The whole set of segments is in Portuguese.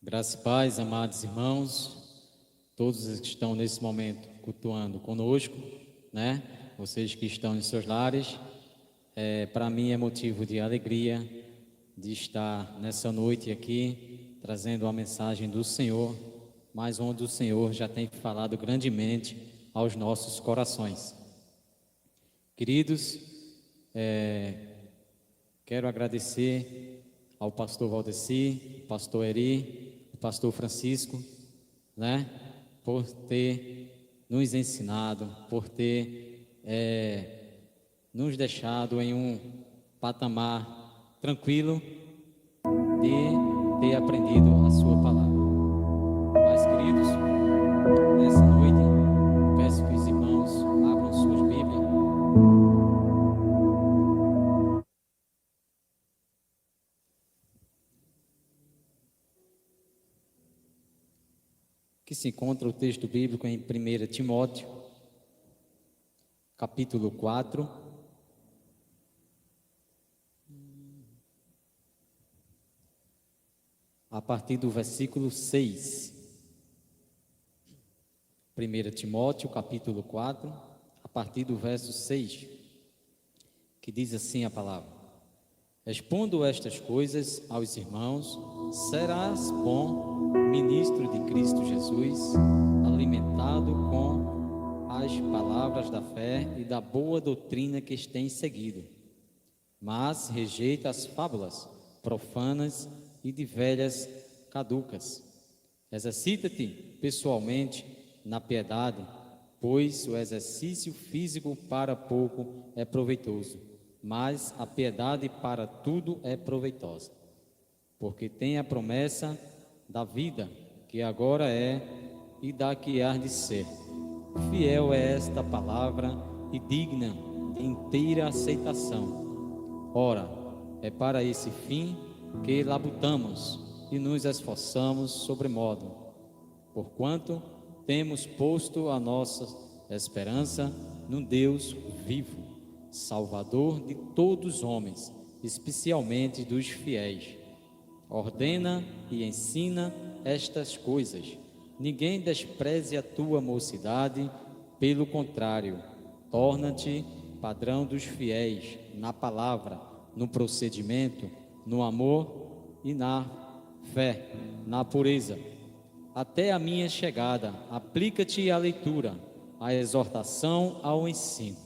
Graça e paz, amados irmãos, todos os que estão nesse momento cultuando conosco, né? Vocês que estão em seus lares, para mim é motivo de alegria de estar nessa noite aqui, trazendo a mensagem do Senhor, mas onde o Senhor já tem falado grandemente aos nossos corações. Queridos, quero agradecer ao pastor Valdeci, pastor Eri, pastor Francisco, né, por ter nos ensinado, por ter nos deixado em um patamar tranquilo de ter aprendido a sua palavra. Mas, queridos, nessa noite, peço que os irmãos abram suas Bíblias. Que se encontra o texto bíblico em 1 Timóteo, capítulo 4, a partir do versículo 6. 1 Timóteo, capítulo 4, a partir do verso 6, que diz assim a palavra: Expondo estas coisas aos irmãos, serás bom ministro de Cristo Jesus, alimentado com as palavras da fé e da boa doutrina que tens seguido. Mas rejeita as fábulas profanas e de velhas caducas. Exercita-te pessoalmente na piedade, pois o exercício físico para pouco é proveitoso, mas a piedade para tudo é proveitosa, porque tem a promessa da vida que agora é e da que há de ser. Fiel é esta palavra e digna de inteira aceitação. Ora, é para esse fim que labutamos e nos esforçamos sobremodo, porquanto temos posto a nossa esperança no Deus vivo, Salvador de todos os homens, especialmente dos fiéis. Ordena e ensina estas coisas. Ninguém despreze a tua mocidade, pelo contrário, torna-te padrão dos fiéis na palavra, no procedimento, no amor e na fé, na pureza. Até a minha chegada, aplica-te à leitura, à exortação, ao ensino.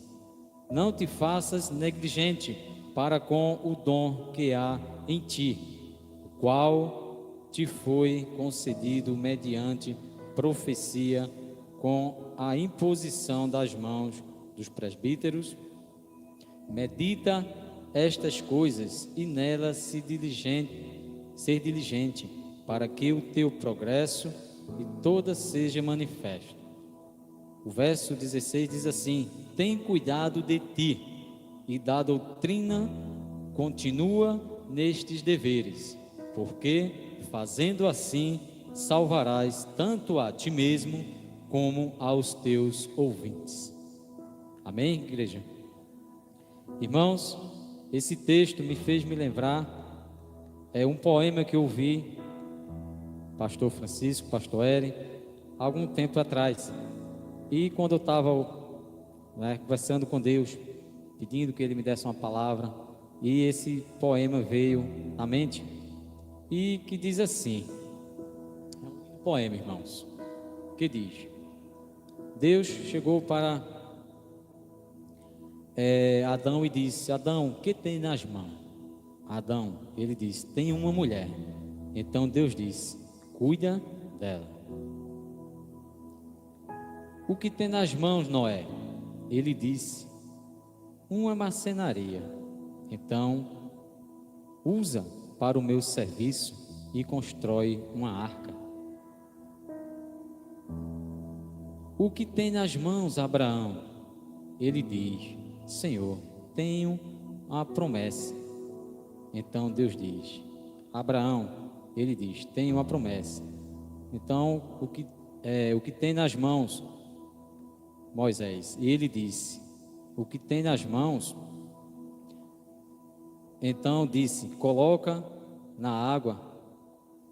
Não te faças negligente para com o dom que há em ti, o qual te foi concedido mediante profecia, com a imposição das mãos dos presbíteros. Medita estas coisas e nelas ser diligente, para que o teu progresso e toda seja manifesto. O verso 16 diz assim: tem cuidado de ti e da doutrina, continua nestes deveres, porque fazendo assim salvarás tanto a ti mesmo como aos teus ouvintes. Amém, igreja? Irmãos, esse texto me fez me lembrar um poema que eu ouvi pastor Francisco, pastor Eri, algum tempo atrás. E quando eu estava conversando com Deus, pedindo que Ele me desse uma palavra, e esse poema veio à mente, e que diz assim, um poema, irmãos, que diz: Deus chegou para Adão e disse: Adão, o que tem nas mãos? Adão, ele disse: tem uma mulher. Então Deus disse: cuida dela. O que tem nas mãos, Noé? Ele disse: uma marcenaria. Então usa para o meu serviço e constrói uma arca. O que tem nas mãos, Abraão? Ele diz: Senhor, tenho uma promessa. Então Deus diz: Abraão, ele diz: tenho uma promessa. Então o que tem nas mãos, Moisés? E ele disse: o que tem nas mãos? Então disse: coloca na água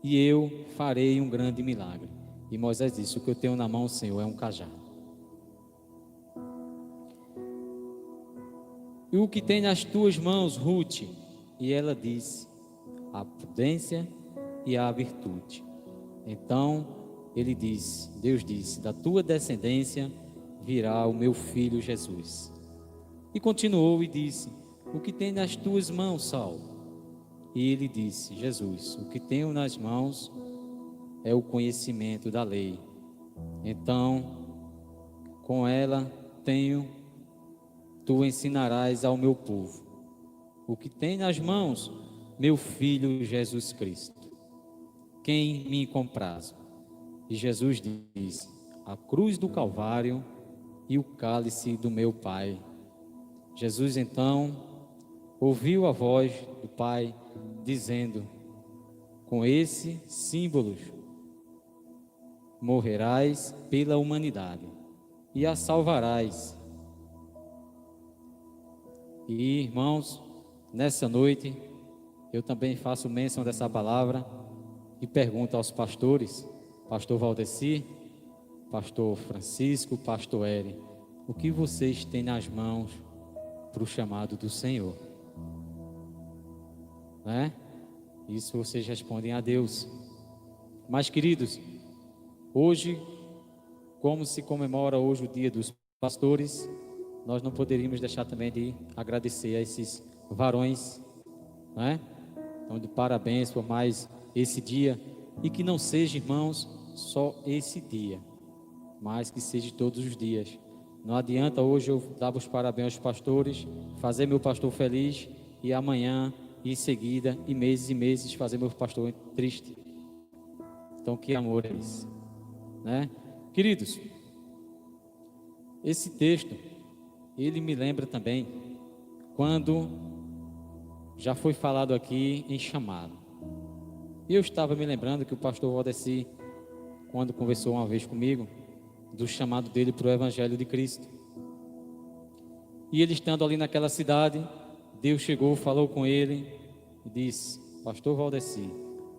e eu farei um grande milagre. E Moisés disse: o que eu tenho na mão, Senhor, é um cajado. E o que tem nas tuas mãos, Ruth? E ela disse: a prudência e a virtude. Então Deus disse: da tua descendência virá o meu filho Jesus. E continuou e disse: o que tem nas tuas mãos, Saulo? E ele disse: Jesus, o que tenho nas mãos é o conhecimento da lei. Então, com ela tu ensinarás ao meu povo. O que tem nas mãos, meu filho Jesus Cristo. Quem me compraz? E Jesus disse: a cruz do Calvário e o cálice do meu Pai. Jesus então ouviu a voz do Pai dizendo: com esses símbolos morrerás pela humanidade e a salvarás. E, irmãos, nessa noite eu também faço menção dessa palavra e pergunto aos pastores, pastor Valdeci, pastor Francisco, pastor Eri: o que vocês têm nas mãos para o chamado do Senhor? Né? Isso vocês respondem a Deus. Mas, queridos, hoje, como se comemora hoje o dia dos pastores, nós não poderíamos deixar também de agradecer a esses varões, né? Então, de parabéns por mais esse dia, e que não seja, irmãos, só esse dia, mas que seja todos os dias. Não adianta hoje eu dar os parabéns aos pastores, fazer meu pastor feliz, e amanhã, e em seguida, e meses, fazer meu pastor triste. Então, que amor é esse, né? Queridos, esse texto, ele me lembra também quando já foi falado aqui em chamado. E eu estava me lembrando que o pastor Valdeci, quando conversou uma vez comigo, do chamado dele para o Evangelho de Cristo. E ele estando ali naquela cidade, Deus chegou, falou com ele e disse: pastor Valdeci,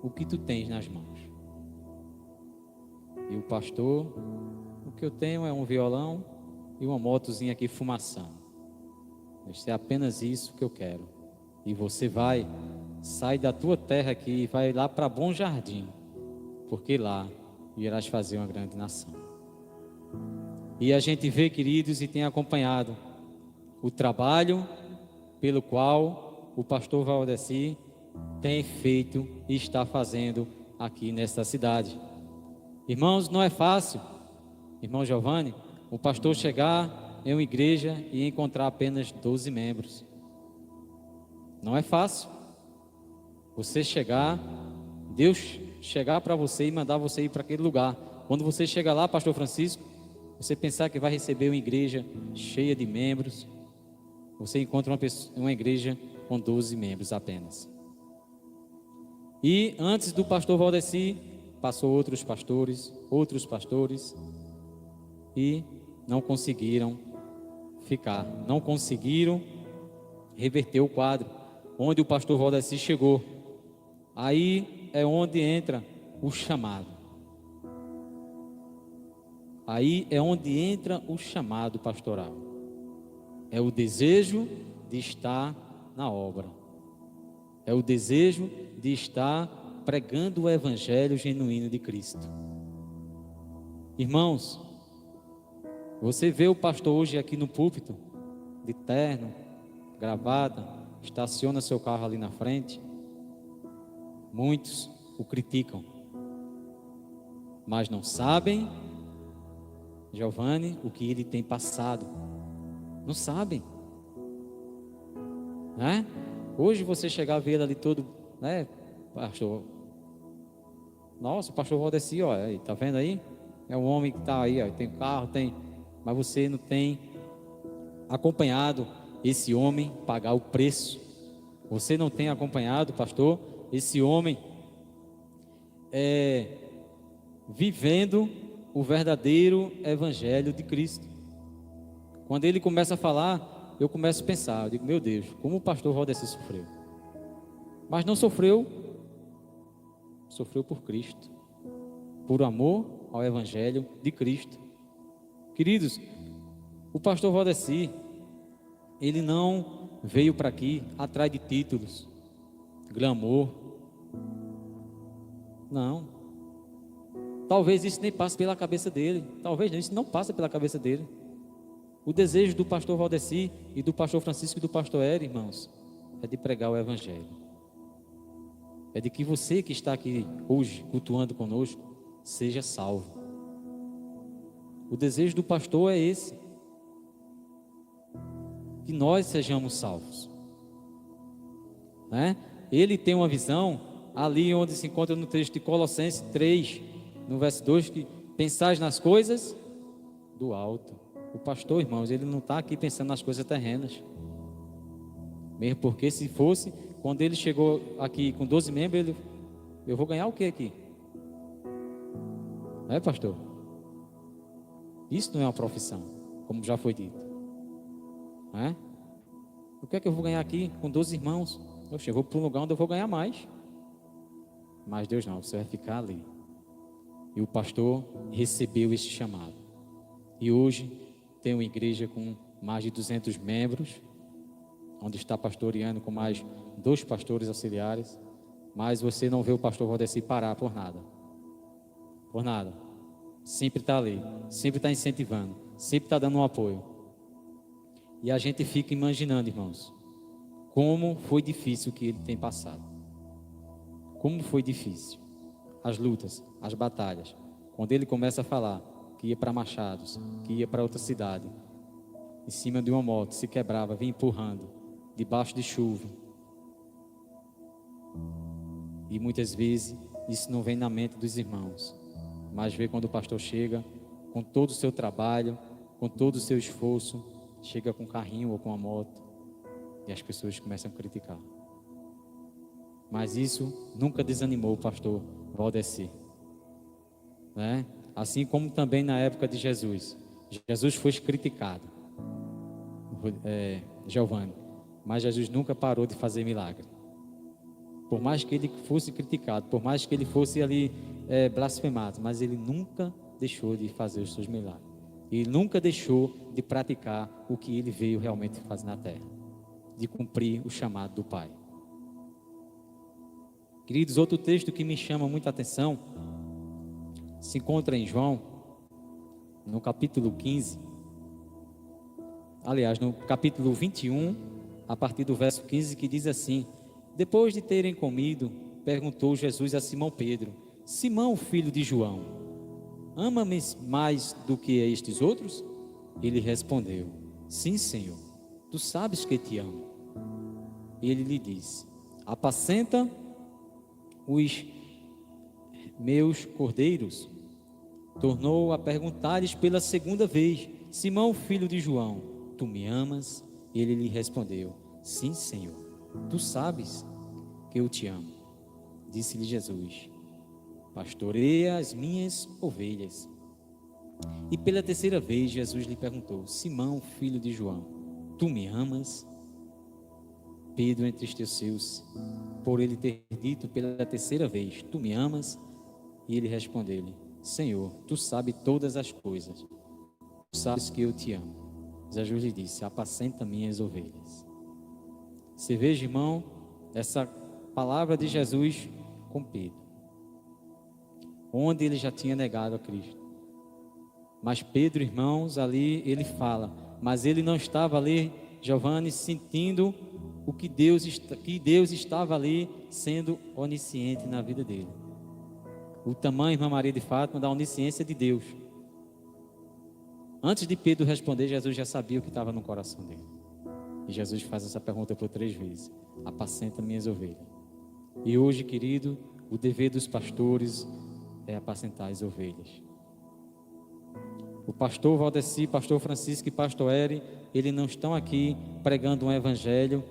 o que tu tens nas mãos? E o pastor: o que eu tenho é um violão e uma motozinha aqui fumaçando. Isso é apenas isso que eu quero. E você sai da tua terra aqui e vai lá para Bom Jardim, porque lá irás fazer uma grande nação. E a gente vê, queridos, e tem acompanhado o trabalho pelo qual o pastor Valdeci tem feito e está fazendo aqui nesta cidade. Irmãos, não é fácil, irmão Giovanni, o pastor chegar em uma igreja e encontrar apenas 12 membros. Não é fácil. Você chegar, Deus chegar para você e mandar você ir para aquele lugar. Quando você chega lá, pastor Francisco, você pensar que vai receber uma igreja cheia de membros, você encontra uma igreja com 12 membros apenas. E antes do pastor Valdeci, passou outros pastores, e não conseguiram ficar, não conseguiram reverter o quadro, onde o pastor Valdeci chegou. Aí é onde entra o chamado. Aí é onde entra o chamado pastoral. É o desejo de estar na obra. É o desejo de estar pregando o evangelho genuíno de Cristo. Irmãos, você vê o pastor hoje aqui no púlpito, de terno, gravata, estaciona seu carro ali na frente. Muitos o criticam, mas não sabem, Giovanni, o que ele tem passado. Não sabem, né? Hoje você chegar a ver ele ali todo, né, pastor? Nossa, o pastor Valdeci, ó, aí, tá vendo aí? É um homem que está aí, ó, tem carro, tem, mas você não tem acompanhado esse homem pagar o preço. Você não tem acompanhado, pastor, esse homem vivendo o verdadeiro evangelho de Cristo. Quando ele começa a falar, eu começo a pensar, eu digo, meu Deus, como o pastor Valdeci sofreu. Mas não sofreu sofreu por Cristo, por amor ao Evangelho de Cristo. Queridos, o pastor Valdeci, ele não veio para aqui atrás de títulos, glamour. Não. Talvez isso nem passe pela cabeça dele. Talvez isso não passe pela cabeça dele. O desejo do pastor Valdeci e do pastor Francisco e do pastor Eri, irmãos, é de pregar o Evangelho. É de que você que está aqui hoje cultuando conosco seja salvo. O desejo do pastor é esse, que nós sejamos salvos, né? Ele tem uma visão ali onde se encontra no texto de Colossenses 3, no verso 2, que pensais nas coisas do alto. O pastor, irmãos, ele não está aqui pensando nas coisas terrenas, mesmo porque se fosse, quando ele chegou aqui com 12 membros, eu vou ganhar o que aqui? Não é, pastor? Isso não é uma profissão, como já foi dito, não é? O que é que eu vou ganhar aqui com 12 irmãos? Eu vou para um lugar onde eu vou ganhar mais. Mas Deus não, você vai ficar ali. E o pastor recebeu este chamado. E hoje tem uma igreja com mais de 200 membros, onde está pastoreando com mais 2 pastores auxiliares. Mas você não vê o pastor Valdeci parar por nada. Por nada. Sempre está ali, sempre está incentivando, sempre está dando um apoio. E a gente fica imaginando, irmãos, como foi difícil o que ele tem passado. Como foi difícil. As lutas, as batalhas. Quando ele começa a falar que ia para Machados, que ia para outra cidade, em cima de uma moto, se quebrava, vinha empurrando, debaixo de chuva. E muitas vezes isso não vem na mente dos irmãos. Mas vê quando o pastor chega, com todo o seu trabalho, com todo o seu esforço, chega com um carrinho ou com uma moto, e as pessoas começam a criticar. Mas isso nunca desanimou o pastor Valdeci, né? Assim como também na época de Jesus. Jesus foi criticado, Giovanni, mas Jesus nunca parou de fazer milagre. Por mais que ele fosse criticado, por mais que ele fosse ali blasfemado, mas ele nunca deixou de fazer os seus milagres. Ele nunca deixou de praticar o que ele veio realmente fazer na terra, de cumprir o chamado do Pai. Queridos, outro texto que me chama muita atenção se encontra em João, no capítulo 15, aliás, no capítulo 21, a partir do verso 15, que diz assim: depois de terem comido, perguntou Jesus a Simão Pedro: Simão, filho de João, ama-me mais do que estes outros? Ele respondeu: sim, Senhor, tu sabes que te amo. Ele lhe disse: apacenta os meus cordeiros. Tornou a perguntar-lhes pela segunda vez: Simão, filho de João, tu me amas? Ele lhe respondeu: sim, Senhor, tu sabes que eu te amo. Disse-lhe Jesus: pastoreia as minhas ovelhas. E pela terceira vez Jesus lhe perguntou: Simão, filho de João, tu me amas? Pedro entristeceu-se por ele ter dito pela terceira vez: tu me amas? E ele respondeu-lhe: Senhor, tu sabes todas as coisas, tu sabes que eu te amo. Jesus lhe disse: apacenta minhas ovelhas. Você veja, irmão, essa palavra de Jesus com Pedro, onde ele já tinha negado a Cristo. Mas Pedro, irmãos, ali ele fala, mas ele não estava ali, Giovanni, sentindo o que Deus estava ali sendo onisciente na vida dele. O tamanho, irmã Maria de Fátima, da onisciência de Deus. Antes de Pedro responder, Jesus já sabia o que estava no coração dele. E Jesus faz essa pergunta por 3 vezes: apacenta minhas ovelhas. E hoje, querido, o dever dos pastores é apacentar as ovelhas. O pastor Valdeci, pastor Francisco e pastor Eri, eles não estão aqui pregando um evangelho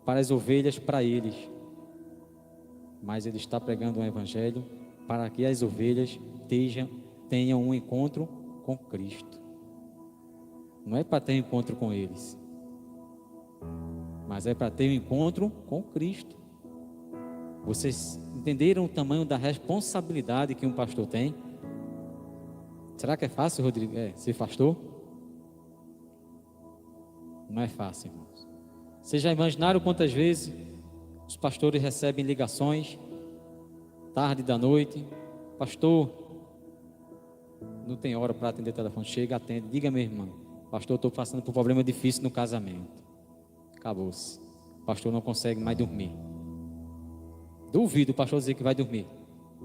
para as ovelhas, para eles, mas ele está pregando um evangelho para que as ovelhas tenham um encontro com Cristo. Não é para ter um encontro com eles, mas é para ter um encontro com Cristo. Vocês entenderam o tamanho da responsabilidade que um pastor tem? Será que é fácil, Rodrigo, ser pastor? Não é fácil, irmãos. Vocês já imaginaram quantas vezes os pastores recebem ligações, tarde da noite? Pastor, não tem hora para atender o telefone. Chega, atende. Diga, meu irmão, pastor, estou passando por um problema difícil no casamento. Acabou-se. O pastor não consegue mais dormir. Duvido o pastor dizer que vai dormir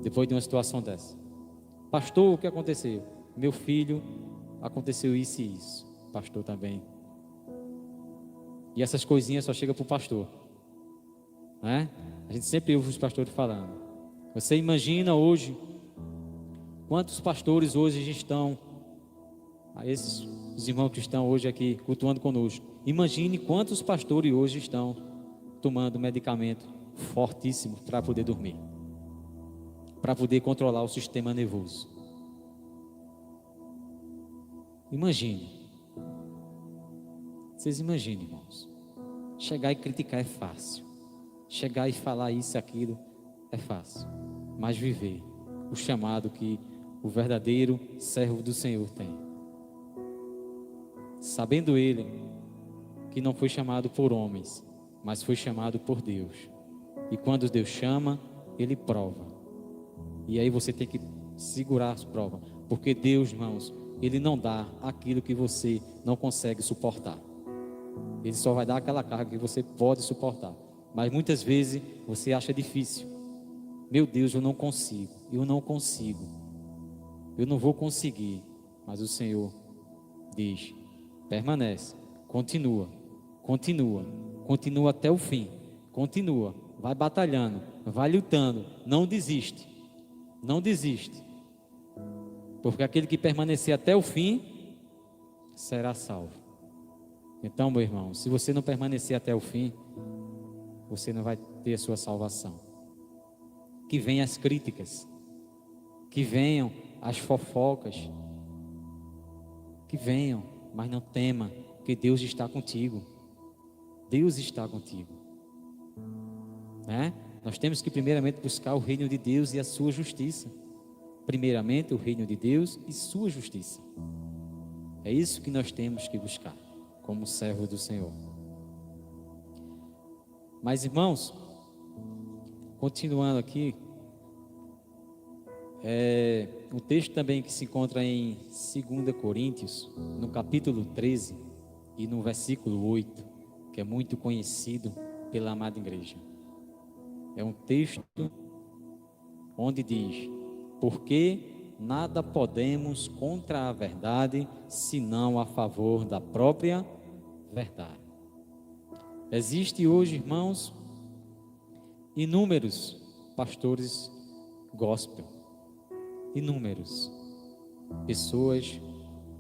depois de uma situação dessa. Pastor, o que aconteceu? Meu filho, aconteceu isso e isso. Pastor também. E essas coisinhas só chegam para o pastor, né? A gente sempre ouve os pastores falando. Você imagina hoje quantos pastores hoje estão, esses os irmãos que estão hoje aqui cultuando conosco. Imagine quantos pastores hoje estão tomando medicamento fortíssimo para poder dormir, para poder controlar o sistema nervoso. Imagine. Vocês imaginem, irmãos. Chegar e criticar é fácil. Chegar e falar isso e aquilo é fácil. Mas viver o chamado que o verdadeiro servo do Senhor tem. Sabendo ele que não foi chamado por homens, mas foi chamado por Deus. E quando Deus chama, Ele prova. E aí você tem que segurar as provas. Porque Deus, irmãos, Ele não dá aquilo que você não consegue suportar. Ele só vai dar aquela carga que você pode suportar. Mas muitas vezes você acha difícil. Meu Deus, eu não consigo. Eu não consigo. Eu não vou conseguir. Mas o Senhor diz: permanece, continua, continua, continua até o fim. Continua, vai batalhando, vai lutando. Não desiste. Não desiste. Porque aquele que permanecer até o fim será salvo. Então, meu irmão, se você não permanecer até o fim, você não vai ter a sua salvação. Que venham as críticas, que venham as fofocas, que venham, mas não tema, porque Deus está contigo. Deus está contigo, né? Nós temos que primeiramente buscar o reino de Deus e a sua justiça. Primeiramente o reino de Deus e sua justiça. É isso que nós temos que buscar como servo do Senhor. Mas, irmãos, continuando aqui, um texto também que se encontra em 2 Coríntios, no capítulo 13 e no versículo 8, que é muito conhecido pela amada igreja. É um texto onde diz: porque nada podemos contra a verdade, senão a favor da própria verdade. Existe hoje, irmãos, inúmeros pastores gospel, inúmeros pessoas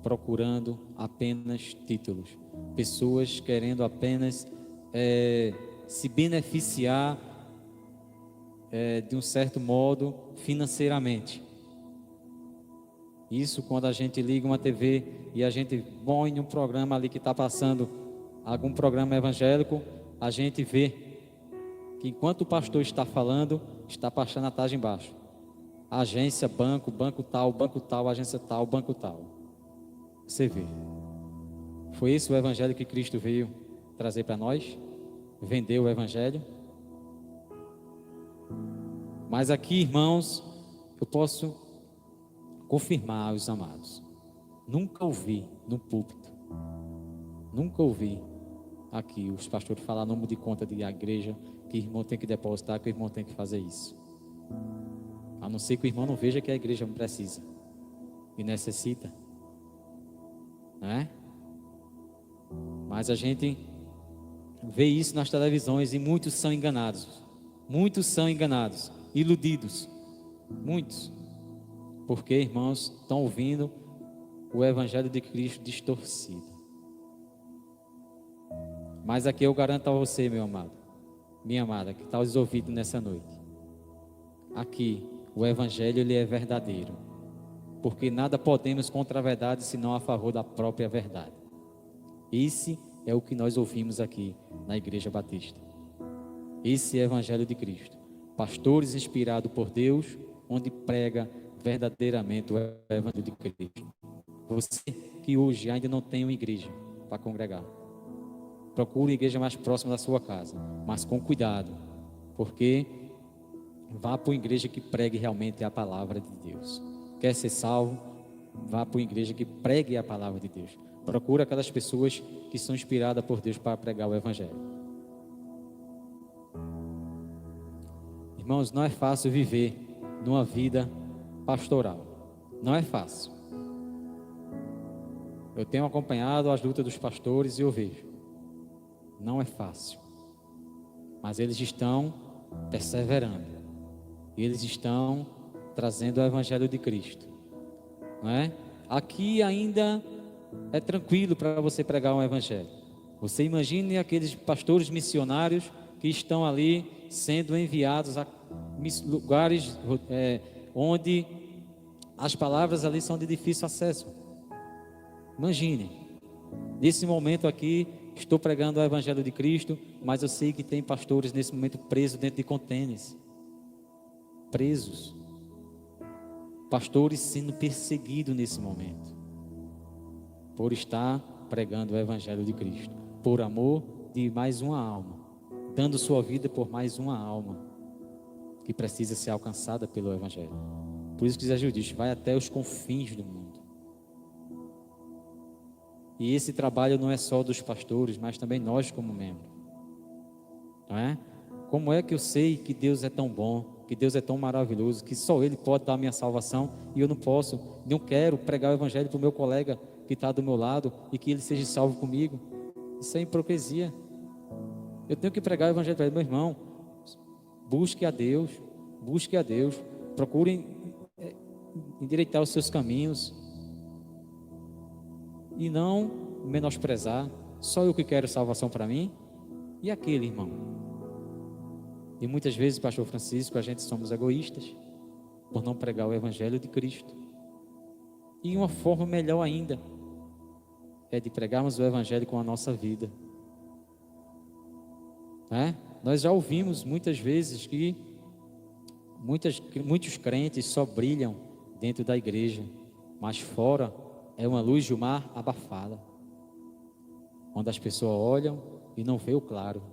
procurando apenas títulos, pessoas querendo apenas se beneficiar de um certo modo financeiramente. Isso quando a gente liga uma TV e a gente põe um programa ali que está passando algum programa evangélico, a gente vê que enquanto o pastor está falando, está passando a tarde embaixo: agência, banco tal, agência tal, banco tal. Você vê. Foi esse o evangelho que Cristo veio trazer para nós? Vender o evangelho? Mas aqui, irmãos, eu posso confirmar aos amados: nunca ouvi no púlpito, nunca ouvi aqui os pastores falar número de conta de igreja, que o irmão tem que depositar, que o irmão tem que fazer isso. A não ser que o irmão não veja que a igreja precisa e necessita, né? Mas a gente vê isso nas televisões e muitos são enganados, iludidos, muitos, porque, irmãos, estão ouvindo o evangelho de Cristo distorcido. Mas aqui eu garanto a você, meu amado, minha amada, que está aos ouvidos nessa noite, aqui o evangelho ele é verdadeiro, porque nada podemos contra a verdade senão a favor da própria verdade. Esse é o que nós ouvimos aqui na Igreja Batista. Esse é o evangelho de Cristo. pastores inspirados por Deus, onde prega verdadeiramente o Evangelho de Cristo. Você que hoje ainda não tem uma igreja para congregar, procure a igreja mais próxima da sua casa, mas com cuidado, porque vá para uma igreja que pregue realmente a palavra de Deus. Quer ser salvo? Vá para uma igreja que pregue a palavra de Deus. Procure aquelas pessoas que são inspiradas por Deus para pregar o Evangelho. Irmãos, não é fácil viver numa vida pastoral. Não é fácil. Eu tenho acompanhado as lutas dos pastores e eu vejo. Não é fácil. Mas eles estão perseverando. E eles estão trazendo o Evangelho de Cristo. Não é? Aqui ainda é tranquilo para você pregar um Evangelho. Você imagine aqueles pastores missionários que estão ali sendo enviados a lugares onde as palavras ali são de difícil acesso. Imagine, nesse momento aqui, estou pregando o Evangelho de Cristo, mas eu sei que tem pastores nesse momento presos dentro de contêineres. Presos. Pastores sendo perseguidos nesse momento, por estar pregando o Evangelho de Cristo, por amor de mais uma alma, dando sua vida por mais uma alma, que precisa ser alcançada pelo Evangelho. Por isso que Jesus diz, vai até os confins do mundo. E esse trabalho não é só dos pastores, mas também nós como membros. Não é? Como é que eu sei que Deus é tão bom, que Deus é tão maravilhoso, que só Ele pode dar a minha salvação e eu não posso, não quero pregar o Evangelho para o meu colega que está do meu lado e que ele seja salvo comigo? Isso é hipocrisia. Eu tenho que pregar o Evangelho para ele, meu irmão. Busque a Deus, procure endireitar os seus caminhos e não menosprezar. Só eu que quero salvação para mim e aquele irmão. E muitas vezes, pastor Francisco, a gente somos egoístas por não pregar o Evangelho de Cristo. E uma forma melhor ainda é de pregarmos o Evangelho com a nossa vida. Nós já ouvimos muitas vezes que muitos crentes só brilham dentro da igreja, mas fora é uma luz de um mar abafada, onde as pessoas olham e não vê o claro,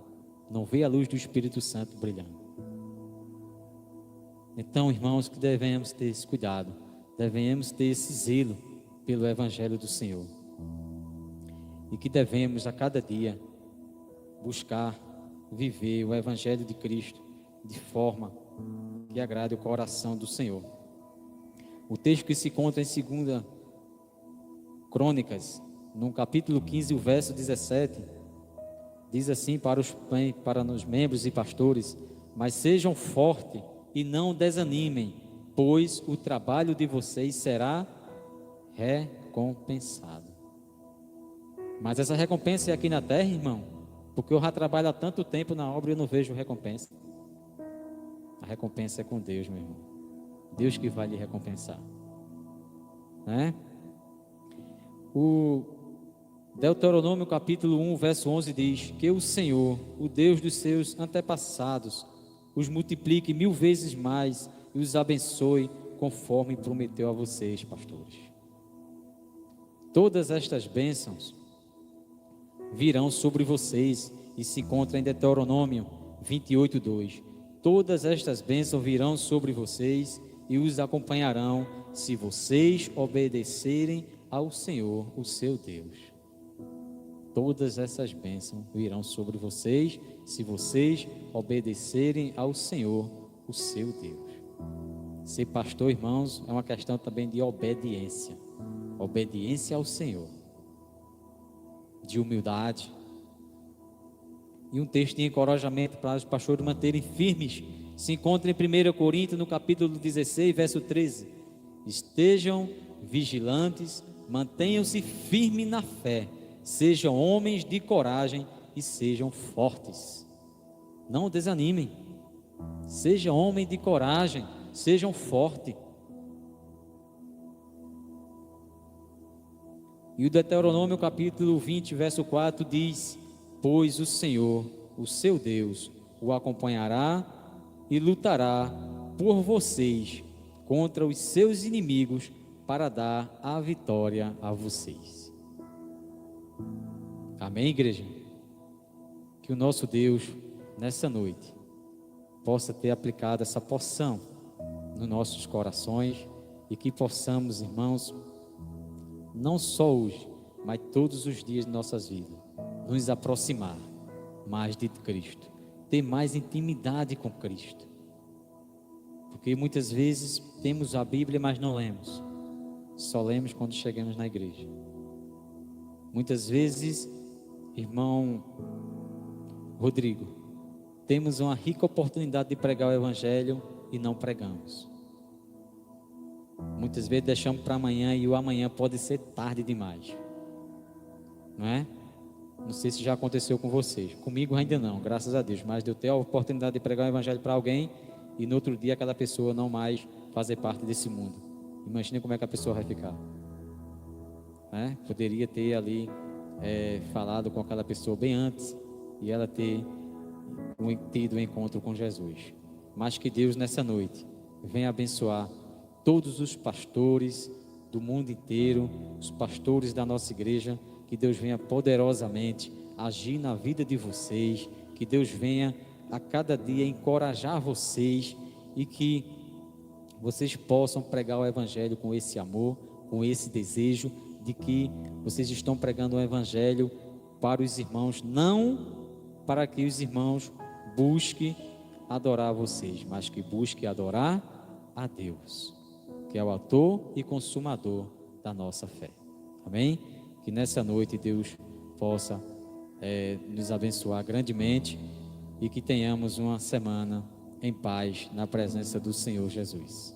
não vê a luz do Espírito Santo brilhando. Então, irmãos, que devemos ter esse cuidado, devemos ter esse zelo pelo Evangelho do Senhor, e que devemos a cada dia buscar viver o Evangelho de Cristo de forma que agrade o coração do Senhor. O texto que se encontra em 2 Crônicas, no capítulo 15, o verso 17, diz assim para os membros e pastores: mas sejam fortes e não desanimem, pois o trabalho de vocês será recompensado. Mas essa recompensa é aqui na terra, irmão, porque eu já trabalho há tanto tempo na obra e eu não vejo recompensa. A recompensa é com Deus, meu irmão. Deus que vai lhe recompensar, né? O Deuteronômio capítulo 1, verso 11 diz que o Senhor, o Deus dos seus antepassados, os multiplique 1000 vezes mais e os abençoe conforme prometeu a vocês, pastores. Todas estas bênçãos virão sobre vocês, e se encontra em Deuteronômio 28, 2. Todas estas bênçãos virão sobre vocês e os acompanharão, se vocês obedecerem ao Senhor, o seu Deus. Todas essas bênçãos virão sobre vocês, se vocês obedecerem ao Senhor, o seu Deus. Ser pastor, irmãos, é uma questão também de obediência. Obediência ao Senhor, de humildade. E um texto de encorajamento para os pastores manterem firmes se encontra em 1 Coríntios, no capítulo 16, verso 13. Estejam vigilantes, mantenham-se firmes na fé, sejam homens de coragem e sejam fortes. Não desanimem. Sejam homens de coragem, sejam fortes. E o Deuteronômio capítulo 20, verso 4 diz: pois o Senhor, o seu Deus, o acompanhará e lutará por vocês contra os seus inimigos para dar a vitória a vocês. Amém, igreja? Que o nosso Deus, nessa noite, possa ter aplicado essa porção nos nossos corações e que possamos, irmãos, não só hoje, mas todos os dias de nossas vidas, nos aproximar mais de Cristo, ter mais intimidade com Cristo. Porque muitas vezes temos a Bíblia, mas não lemos. Só lemos quando chegamos na igreja. Muitas vezes, irmão Rodrigo, temos uma rica oportunidade de pregar o Evangelho e não pregamos. Muitas vezes deixamos para amanhã e o amanhã pode ser tarde demais. Não é? Não sei se já aconteceu com vocês. Comigo ainda não, graças a Deus. Mas de eu ter a oportunidade de pregar o Evangelho para alguém e no outro dia aquela pessoa não mais fazer parte desse mundo. Imagina como é que a pessoa vai ficar. Poderia ter ali falado com aquela pessoa bem antes e ela ter tido um encontro com Jesus. Mas que Deus nessa noite venha abençoar todos os pastores do mundo inteiro, os pastores da nossa igreja, que Deus venha poderosamente agir na vida de vocês, que Deus venha a cada dia encorajar vocês e que vocês possam pregar o Evangelho com esse amor, com esse desejo de que vocês estão pregando o Evangelho para os irmãos, não para que os irmãos busquem adorar vocês, mas que busquem adorar a Deus, que é o autor e consumador da nossa fé. Amém? Que nessa noite Deus possa nos abençoar grandemente e que tenhamos uma semana em paz na presença do Senhor Jesus.